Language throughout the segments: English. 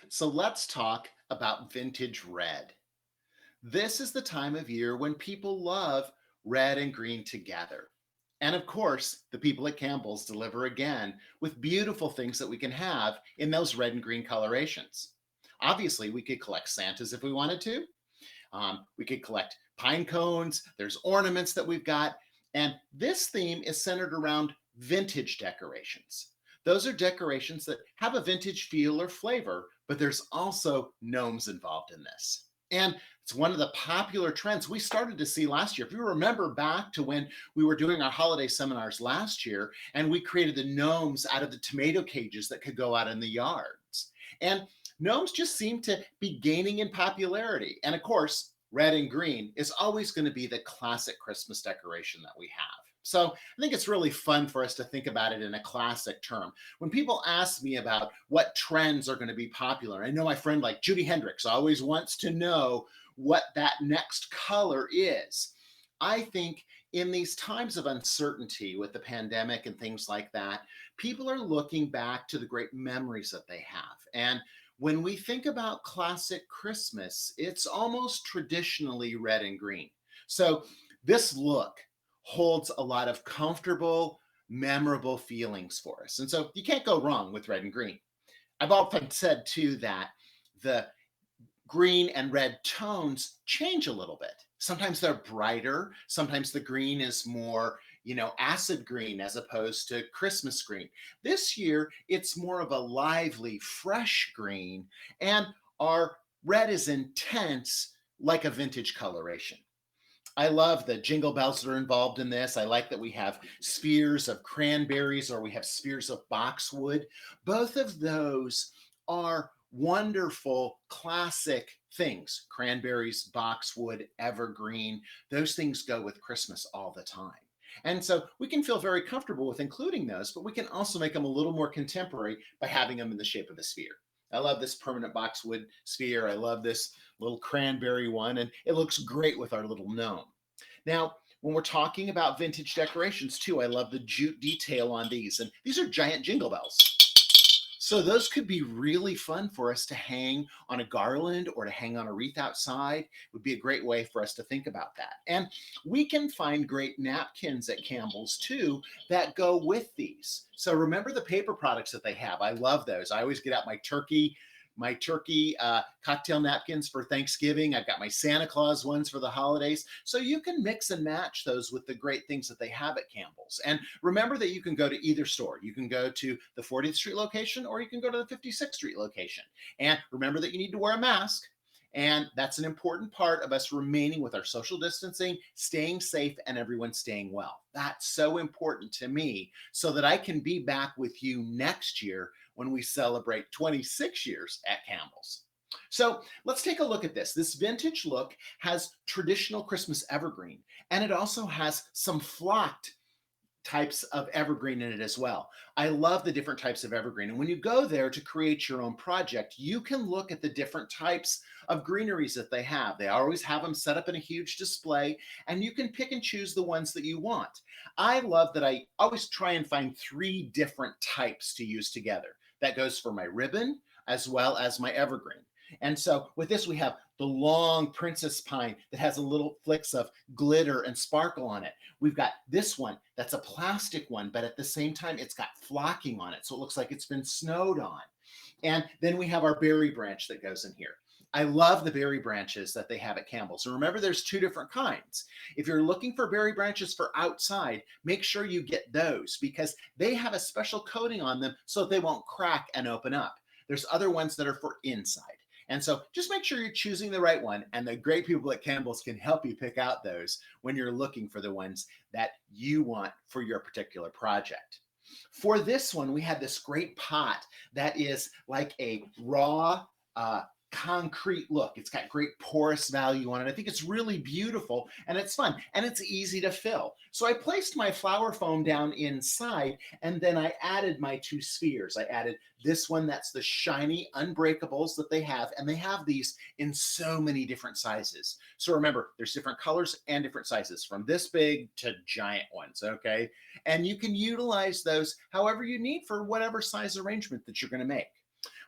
So let's talk about vintage red. This is the time of year when people love red and green together. And of course, the people at Campbell's deliver again with beautiful things that we can have in those red and green colorations. Obviously, we could collect Santas if we wanted to. We could collect pine cones. There's ornaments that we've got. And this theme is centered around vintage decorations. Those are decorations that have a vintage feel or flavor, but there's also gnomes involved in this. And it's one of the popular trends we started to see last year. If you remember back to when we were doing our holiday seminars last year, and we created the gnomes out of the tomato cages that could go out in the yards. And gnomes just seem to be gaining in popularity. And of course, red and green is always going to be the classic Christmas decoration that we have. So I think it's really fun for us to think about it in a classic term. When people ask me about what trends are going to be popular, I know my friend like Judy Hendricks always wants to know what that next color is. I think in these times of uncertainty with the pandemic and things like that, people are looking back to the great memories that they have. And when we think about classic Christmas, it's almost traditionally red and green. So this look holds a lot of comfortable, memorable feelings for us. And so you can't go wrong with red and green. I've often said too that the green and red tones change a little bit. Sometimes they're brighter. Sometimes the green is more, acid green as opposed to Christmas green. This year, it's more of a lively, fresh green, and our red is intense like a vintage coloration. I love the jingle bells that are involved in this. I like that we have spears of cranberries or we have spears of boxwood. Both of those are wonderful classic things. Cranberries, boxwood, evergreen, those things go with Christmas all the time. And so we can feel very comfortable with including those, but we can also make them a little more contemporary by having them in the shape of a sphere. I love this permanent boxwood sphere. I love this little cranberry one, and it looks great with our little gnome. Now, when we're talking about vintage decorations too, I love the jute detail on these. And these are giant jingle bells. So those could be really fun for us to hang on a garland or to hang on a wreath outside. It would be a great way for us to think about that. And we can find great napkins at Campbell's too that go with these. So remember the paper products that they have. I love those. I always get out my turkey cocktail napkins for Thanksgiving. I've got my Santa Claus ones for the holidays. So you can mix and match those with the great things that they have at Campbell's. And remember that you can go to either store. You can go to the 40th Street location or you can go to the 56th Street location. And remember that you need to wear a mask. And that's an important part of us remaining with our social distancing, staying safe, and everyone staying well. That's so important to me so that I can be back with you next year when we celebrate 26 years at Campbell's. So let's take a look at this. This vintage look has traditional Christmas evergreen, and it also has some flocked types of evergreen in it as well. I love the different types of evergreen. And when you go there to create your own project, you can look at the different types of greeneries that they have. They always have them set up in a huge display, and you can pick and choose the ones that you want. I love that I always try and find 3 different types to use together. That goes for my ribbon as well as my evergreen. And so with this, we have the long princess pine that has a little flicks of glitter and sparkle on it. We've got this one that's a plastic one, but at the same time, it's got flocking on it. So it looks like it's been snowed on. And then we have our berry branch that goes in here. I love the berry branches that they have at Campbell's. So remember, there's 2 different kinds. If you're looking for berry branches for outside, make sure you get those because they have a special coating on them so they won't crack and open up. There's other ones that are for inside. And so just make sure you're choosing the right one. And the great people at Campbell's can help you pick out those when you're looking for the ones that you want for your particular project. For this one, we had this great pot that is like a raw concrete look. It's got great porous value on it. I think it's really beautiful and it's fun and it's easy to fill. So I placed my flower foam down inside and then I added my 2 spheres. I added this one that's the shiny unbreakables that they have, and they have these in so many different sizes. So remember, there's different colors and different sizes from this big to giant ones, okay? And you can utilize those however you need for whatever size arrangement that you're going to make.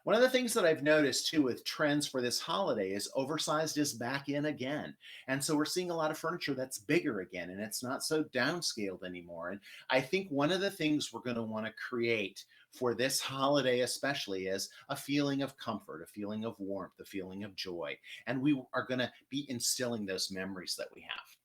One of the things that I've noticed too with trends for this holiday is oversized is back in again. And so we're seeing a lot of furniture that's bigger again and it's not so downscaled anymore. And I think one of the things we're going to want to create for this holiday, especially, is a feeling of comfort, a feeling of warmth, a feeling of joy. And we are going to be instilling those memories that we have.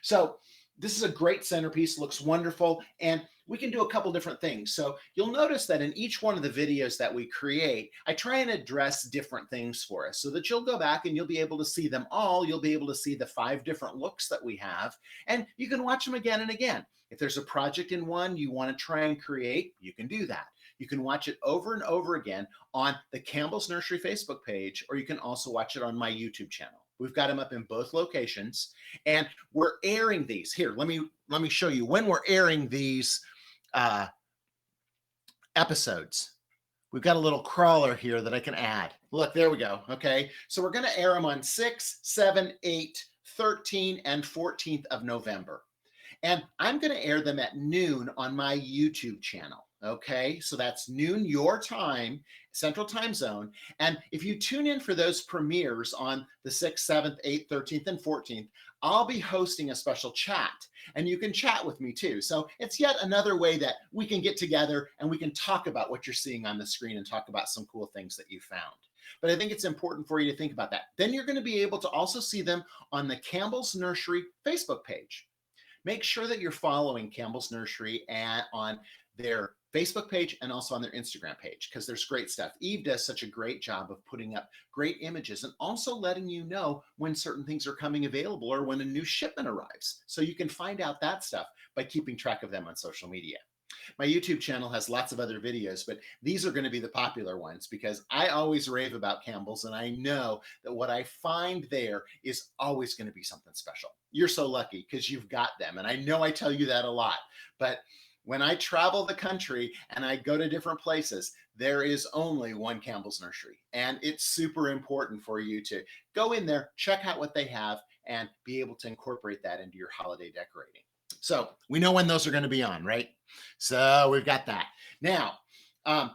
So this is a great centerpiece, looks wonderful, and we can do a couple different things. So you'll notice that in each one of the videos that we create, I try and address different things for us so that you'll go back and you'll be able to see them all. You'll be able to see the 5 different looks that we have, and you can watch them again and again. If there's a project in one you want to try and create, you can do that. You can watch it over and over again on the Campbell's Nursery Facebook page, or you can also watch it on my YouTube channel. We've got them up in both locations, and we're airing these. Here, let me show you when we're airing these episodes. We've got a little crawler here that I can add. Look, there we go. Okay, so we're going to air them on 6, 7, 8, 13, and 14th of November. And I'm going to air them at noon on my YouTube channel. Okay, so that's noon your time, Central Time Zone. And if you tune in for those premieres on the 6th, 7th, 8th, 13th, and 14th, I'll be hosting a special chat, and you can chat with me too. So it's yet another way that we can get together and we can talk about what you're seeing on the screen and talk about some cool things that you found. But I think it's important for you to think about that. Then you're going to be able to also see them on the Campbell's Nursery Facebook page. Make sure that you're following Campbell's Nursery on their Facebook page and also on their Instagram page, because there's great stuff. Eve does such a great job of putting up great images and also letting you know when certain things are coming available or when a new shipment arrives. So you can find out that stuff by keeping track of them on social media. My YouTube channel has lots of other videos, but these are going to be the popular ones because I always rave about Campbell's, and I know that what I find there is always going to be something special. You're so lucky because you've got them, and I know I tell you that a lot, but when I travel the country and I go to different places, there is only one Campbell's Nursery, and it's super important for you to go in there, check out what they have, and be able to incorporate that into your holiday decorating. So we know when those are going to be on, right? So we've got that. Now,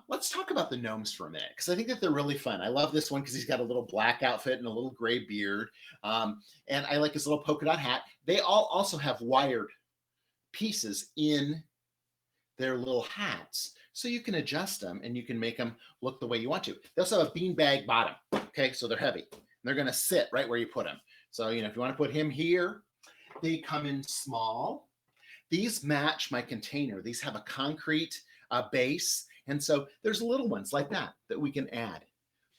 let's talk about the gnomes for a minute, because I think that they're really fun. I love this one because he's got a little black outfit and a little gray beard. And I like his little polka dot hat. They all also have wired pieces in their little hats. So you can adjust them and you can make them look the way you want to. They also have a beanbag bottom. Okay, so they're heavy. They're going to sit right where you put them. So, if you want to put him here, they come in small. These match my container. These have a concrete base. And so there's little ones like that we can add.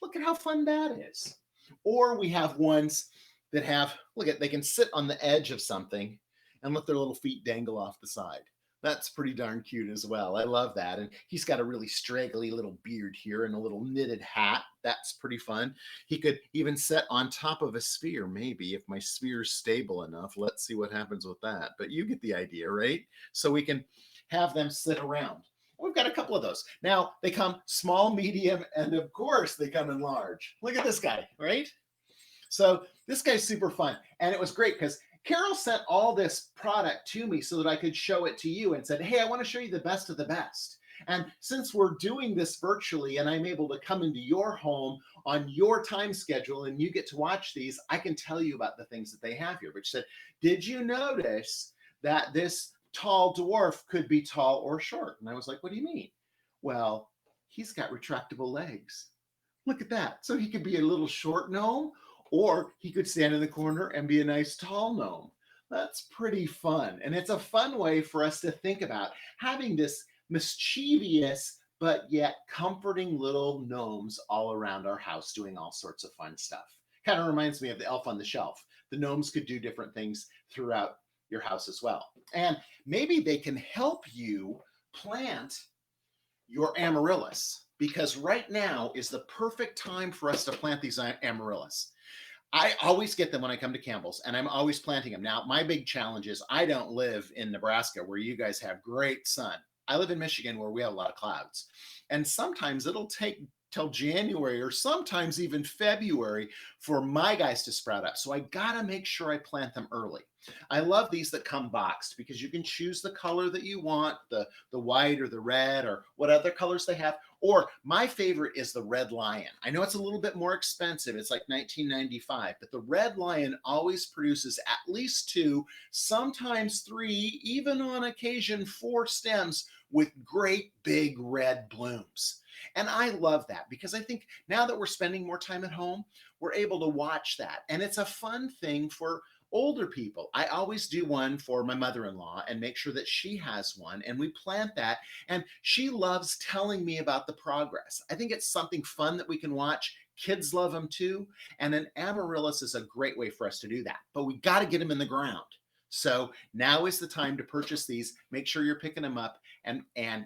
Look at how fun that is. Or we have ones that have, they can sit on the edge of something and let their little feet dangle off the side. That's pretty darn cute as well. I love that. And he's got a really straggly little beard here and a little knitted hat. That's pretty fun. He could even sit on top of a sphere, maybe, if my sphere's stable enough. Let's see what happens with that. But you get the idea, right? So we can have them sit around. We've got a couple of those. Now, they come small, medium, and of course, they come in large. Look at this guy, right? So this guy's super fun. And it was great because Carol sent all this product to me so that I could show it to you and said, hey, I want to show you the best of the best. And since we're doing this virtually and I'm able to come into your home on your time schedule and you get to watch these, I can tell you about the things that they have here, which said, did you notice that this tall dwarf could be tall or short? And I was like, what do you mean? Well, he's got retractable legs. Look at that. So he could be a little short gnome, or he could stand in the corner and be a nice tall gnome. That's pretty fun. And it's a fun way for us to think about having this mischievous but yet comforting little gnomes all around our house doing all sorts of fun stuff. Kind of reminds me of the Elf on the Shelf. The gnomes could do different things throughout your house as well. And maybe they can help you plant your amaryllis, because right now is the perfect time for us to plant these amaryllis. I always get them when I come to Campbell's, and I'm always planting them. Now, my big challenge is I don't live in Nebraska where you guys have great sun. I live in Michigan where we have a lot of clouds. And sometimes it'll take till January or sometimes even February for my guys to sprout up. So I gotta make sure I plant them early. I love these that come boxed because you can choose the color that you want, the white or the red or what other colors they have. Or my favorite is the Red Lion. I know it's a little bit more expensive. It's like $19.95, but the Red Lion always produces at least two, sometimes three, even on occasion four stems with great big red blooms. And I love that because I think now that we're spending more time at home, we're able to watch that. And it's a fun thing for older people. I always do one for my mother-in-law and make sure that she has one, and we plant that, and she loves telling me about the progress. I think it's something fun that we can watch. Kids love them too, and an amaryllis is a great way for us to do that, but we got to get them in the ground. So now is the time to purchase these. Make sure you're picking them up and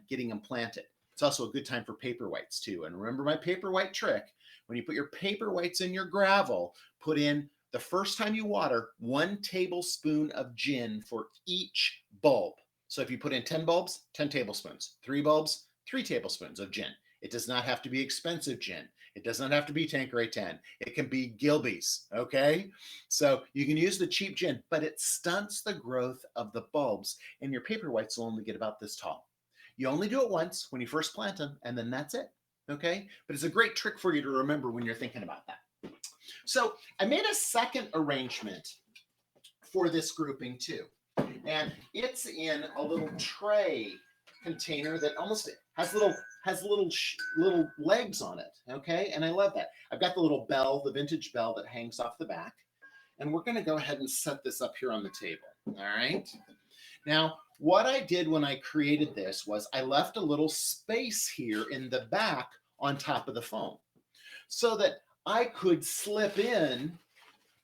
getting them planted. It's also a good time for paperwhites too. And remember my paperwhite trick: when you put your paperwhites in your gravel, put in, the first time you water, 1 tablespoon of gin for each bulb. So if you put in 10 bulbs, 10 tablespoons. 3 bulbs, 3 tablespoons of gin. It does not have to be expensive gin. It does not have to be Tanqueray 10. It can be Gilbey's, okay? So you can use the cheap gin, but it stunts the growth of the bulbs, and your paperwhites will only get about this tall. You only do it once when you first plant them, and then that's it, okay? But it's a great trick for you to remember when you're thinking about that. So I made a second arrangement for this grouping too. And it's in a little tray container that almost has little legs on it. Okay. And I love that. I've got the little bell, the vintage bell that hangs off the back. And we're going to go ahead and set this up here on the table. All right. Now, what I did when I created this was I left a little space here in the back on top of the foam so that I could slip in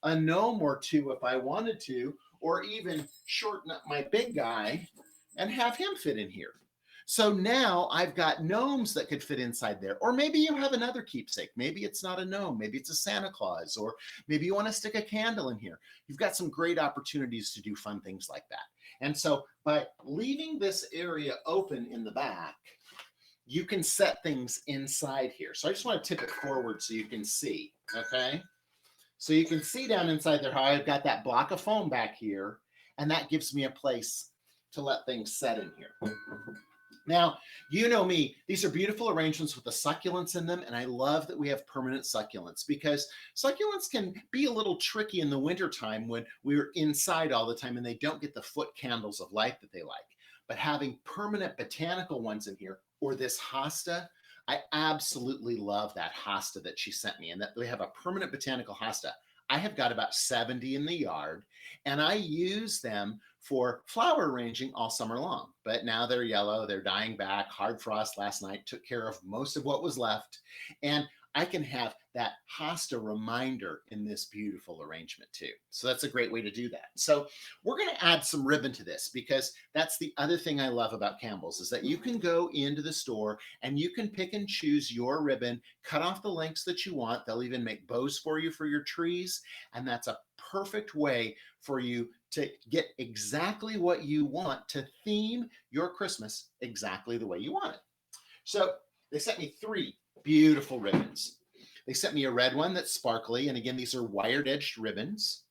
a gnome or two if I wanted to, or even shorten up my big guy and have him fit in here. So now I've got gnomes that could fit inside there. Or maybe you have another keepsake. Maybe it's not a gnome. Maybe it's a Santa Claus. Or maybe you want to stick a candle in here. You've got some great opportunities to do fun things like that. And so by leaving this area open in the back, you can set things inside here. So I just want to tip it forward so you can see, okay? So you can see down inside there how I've got that block of foam back here, and that gives me a place to let things set in here. Now, you know me, these are beautiful arrangements with the succulents in them, and I love that we have permanent succulents because succulents can be a little tricky in the wintertime when we're inside all the time and they don't get the foot candles of light that they like. But having permanent botanical ones in here, or this hosta, I absolutely love that hosta that she sent me, and that we have a permanent botanical hosta. I have got about 70 in the yard, and I use them for flower arranging all summer long. But now they're yellow, they're dying back. Hard frost last night took care of most of what was left, and I can have that hosta reminder in this beautiful arrangement too. So that's a great way to do that. So we're going to add some ribbon to this because that's the other thing I love about Campbell's is that you can go into the store and you can pick and choose your ribbon, cut off the lengths that you want. They'll even make bows for you for your trees. And that's a perfect way for you to get exactly what you want to theme your Christmas exactly the way you want it. So they sent me 3 beautiful ribbons. They sent me a red one that's sparkly, and again, these are wired edged ribbons.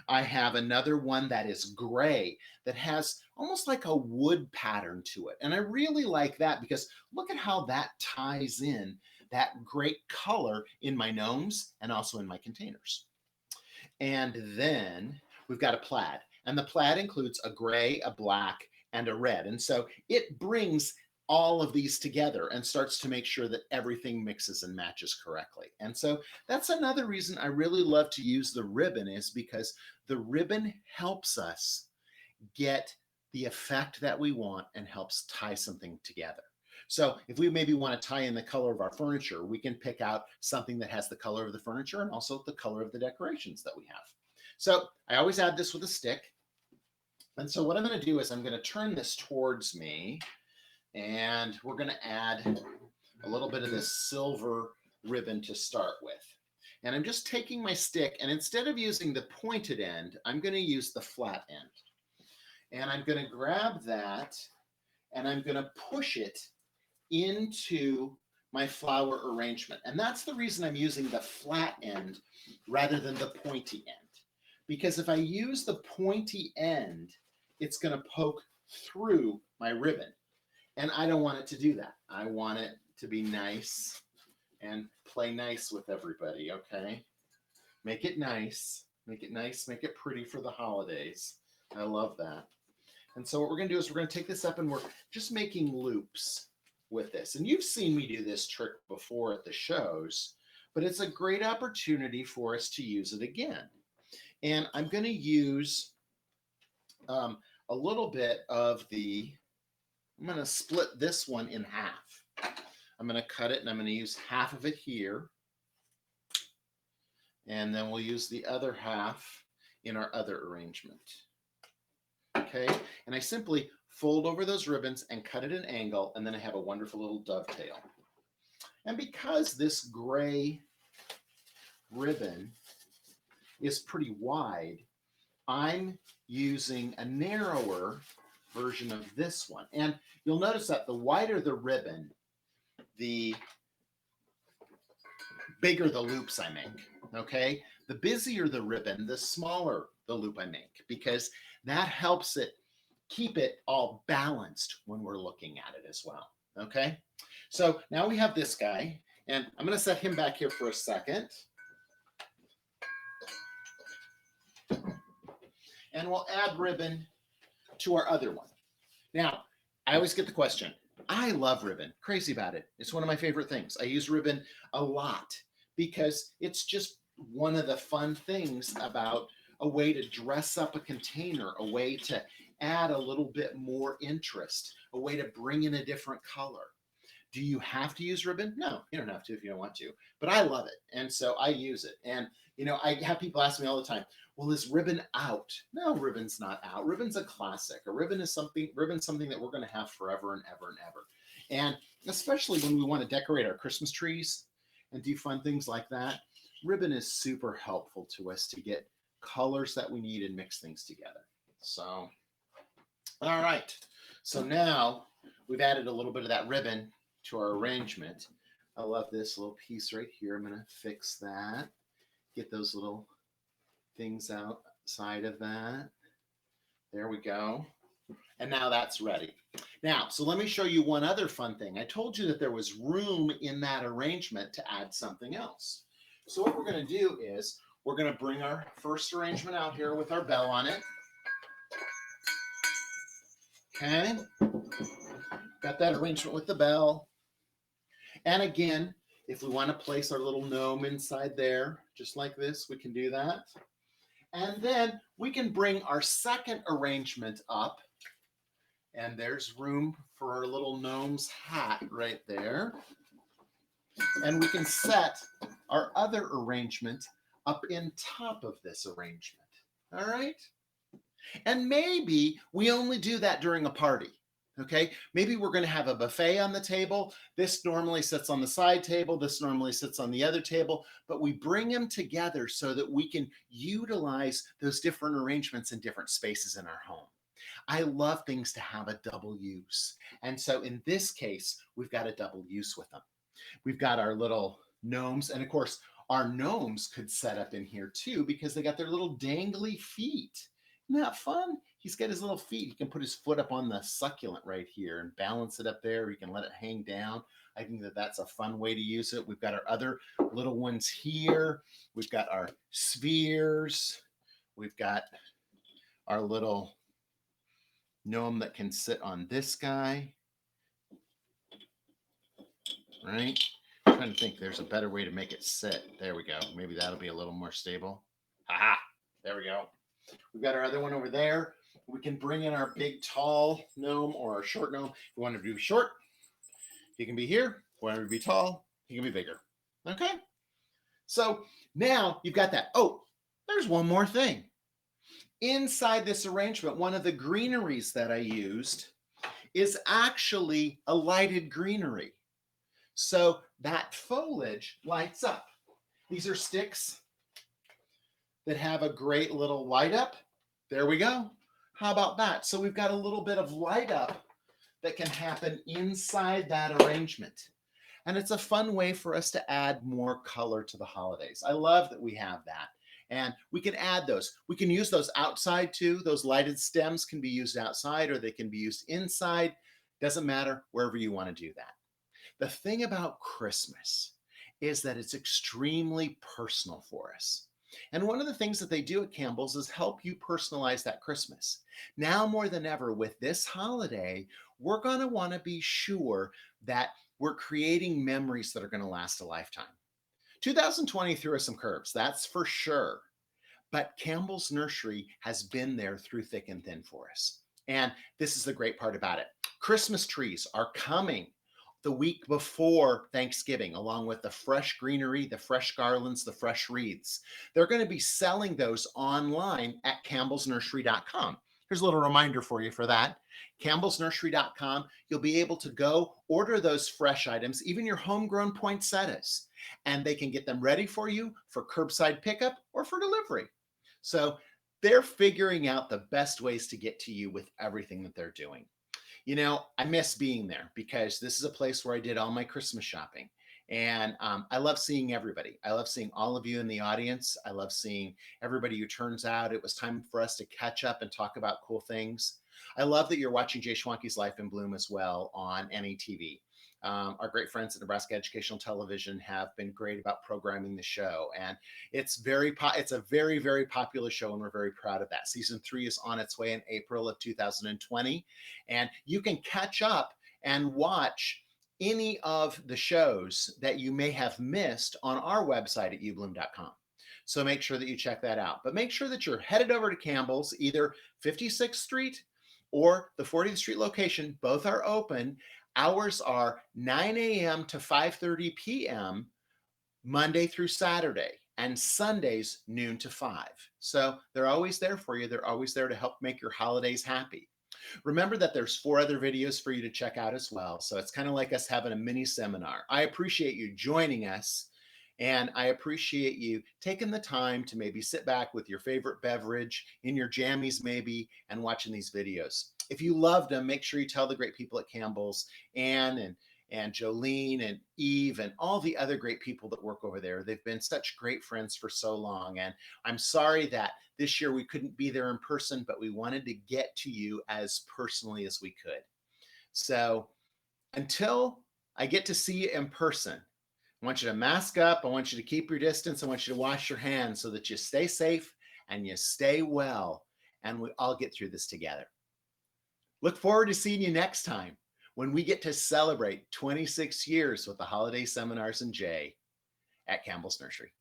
I have another one that is gray that has almost like a wood pattern to it. And I really like that because look at how that ties in that great color in my gnomes and also in my containers. And then we've got a plaid, and the plaid includes a gray, a black, and a red. And so it brings all of these together and starts to make sure that everything mixes and matches correctly. And so that's another reason I really love to use the ribbon, is because the ribbon helps us get the effect that we want and helps tie something together. So if we maybe want to tie in the color of our furniture, we can pick out something that has the color of the furniture and also the color of the decorations that we have. So I always add this with a stick. And so what I'm going to do is I'm going to turn this towards me, and we're going to add a little bit of this silver ribbon to start with. And I'm just taking my stick, and instead of using the pointed end, I'm going to use the flat end. And I'm going to grab that, and I'm going to push it into my flower arrangement. And that's the reason I'm using the flat end rather than the pointy end. Because if I use the pointy end, it's going to poke through my ribbon. And I don't want it to do that. I want it to be nice and play nice with everybody, okay? Make it nice, make it pretty for the holidays. I love that. And so what we're going to do is we're going to take this up and we're just making loops with this. And you've seen me do this trick before at the shows, but it's a great opportunity for us to use it again. And I'm going to use a little bit of I'm going to split this one in half. I'm going to cut it and I'm going to use half of it here. And then we'll use the other half in our other arrangement. Okay, and I simply fold over those ribbons and cut at an angle, and then I have a wonderful little dovetail. And because this gray ribbon is pretty wide, I'm using a narrower version of this one. And you'll notice that the wider the ribbon, the bigger the loops I make, okay? The busier the ribbon, the smaller the loop I make, because that helps it keep it all balanced when we're looking at it as well, okay? So now we have this guy, and I'm going to set him back here for a second. And we'll add ribbon to our other one. Now, I always get the question, I love ribbon, crazy about it. It's one of my favorite things. I use ribbon a lot because it's just one of the fun things about a way to dress up a container, a way to add a little bit more interest, a way to bring in a different color. Do you have to use ribbon? No, you don't have to if you don't want to, but I love it. And so I use it. And, you know, I have people ask me all the time, well, is ribbon out? No, ribbon's not out. Ribbon's a classic. A ribbon is something that we're going to have forever and ever and ever. And especially when we want to decorate our Christmas trees and do fun things like that, ribbon is super helpful to us to get colors that we need and mix things together. So, all right. So now we've added a little bit of that ribbon to our arrangement. I love this little piece right here. I'm going to fix that, get those little things outside of that. There we go. And now that's ready. Now, so let me show you one other fun thing. I told you that there was room in that arrangement to add something else. So what we're going to do is we're going to bring our first arrangement out here with our bell on it. Okay. Got that arrangement with the bell. And again, if we want to place our little gnome inside there, just like this, we can do that. And then we can bring our second arrangement up. And there's room for our little gnome's hat right there. And we can set our other arrangement up in top of this arrangement. All right? And maybe we only do that during a party. Okay, maybe we're going to have a buffet on the table. This normally sits on the side table. This normally sits on the other table, but we bring them together so that we can utilize those different arrangements in different spaces in our home. I love things to have a double use. And so in this case, we've got a double use with them. We've got our little gnomes, and of course, our gnomes could set up in here too because they got their little dangly feet. Isn't that fun? He's got his little feet. He can put his foot up on the succulent right here and balance it up there. He can let it hang down. I think that that's a fun way to use it. We've got our other little ones here. We've got our spheres. We've got our little gnome that can sit on this guy. Right? I'm trying to think there's a better way to make it sit. There we go. Maybe that'll be a little more stable. Aha! There we go. We've got our other one over there. We can bring in our big tall gnome or our short gnome. If we want to be short, he can be here. If we want to be tall, he can be bigger. Okay? So now you've got that. Oh, there's one more thing. Inside this arrangement, one of the greeneries that I used is actually a lighted greenery. So that foliage lights up. These are sticks that have a great little light up. There we go. How about that? So we've got a little bit of light up that can happen inside that arrangement. And it's a fun way for us to add more color to the holidays. I love that we have that. And we can add those. We can use those outside too. Those lighted stems can be used outside or they can be used inside. Doesn't matter, wherever you want to do that. The thing about Christmas is that it's extremely personal for us. And one of the things that they do at Campbell's is help you personalize that Christmas. Now more than ever, with this holiday, we're going to want to be sure that we're creating memories that are going to last a lifetime. 2020 threw us some curves, that's for sure. But Campbell's Nursery has been there through thick and thin for us. And this is the great part about it. Christmas trees are coming the week before Thanksgiving, along with the fresh greenery, the fresh garlands, the fresh wreaths. They're going to be selling those online at campbellsnursery.com. Here's a little reminder for you for that. campbellsnursery.com, you'll be able to go order those fresh items, even your homegrown poinsettias, and they can get them ready for you for curbside pickup or for delivery. So they're figuring out the best ways to get to you with everything that they're doing. You know, I miss being there because this is a place where I did all my Christmas shopping. And I love seeing everybody. I love seeing all of you in the audience. I love seeing everybody who turns out. It was time for us to catch up and talk about cool things. I love that you're watching Jay Schwanke's Life in Bloom as well on NETV. Our great friends at Nebraska Educational Television have been great about programming the show, and it's it's a very popular show, and we're very proud of that. Season 3 is on its way in April of 2020, and you can catch up and watch any of the shows that you may have missed on our website at ubloom.com. So make sure that you check that out. But make sure that you're headed over to Campbell's, either 56th Street or the 40th Street location. Both are open. Hours are 9 a.m. to 5:30 p.m. Monday through Saturday, and Sundays noon to 5. So they're always there for you. They're always there to help make your holidays happy. Remember that there's 4 other videos for you to check out as well. So it's kind of like us having a mini seminar. I appreciate you joining us, and I appreciate you taking the time to maybe sit back with your favorite beverage in your jammies maybe and watching these videos. If you loved them, make sure you tell the great people at Campbell's, Ann and Jolene and Eve and all the other great people that work over there. They've been such great friends for so long. And I'm sorry that this year we couldn't be there in person, but we wanted to get to you as personally as we could. So until I get to see you in person, I want you to mask up. I want you to keep your distance. I want you to wash your hands so that you stay safe and you stay well, and we all get through this together. Look forward to seeing you next time when we get to celebrate 26 years with the Holiday Seminars and Jay at Campbell's Nursery.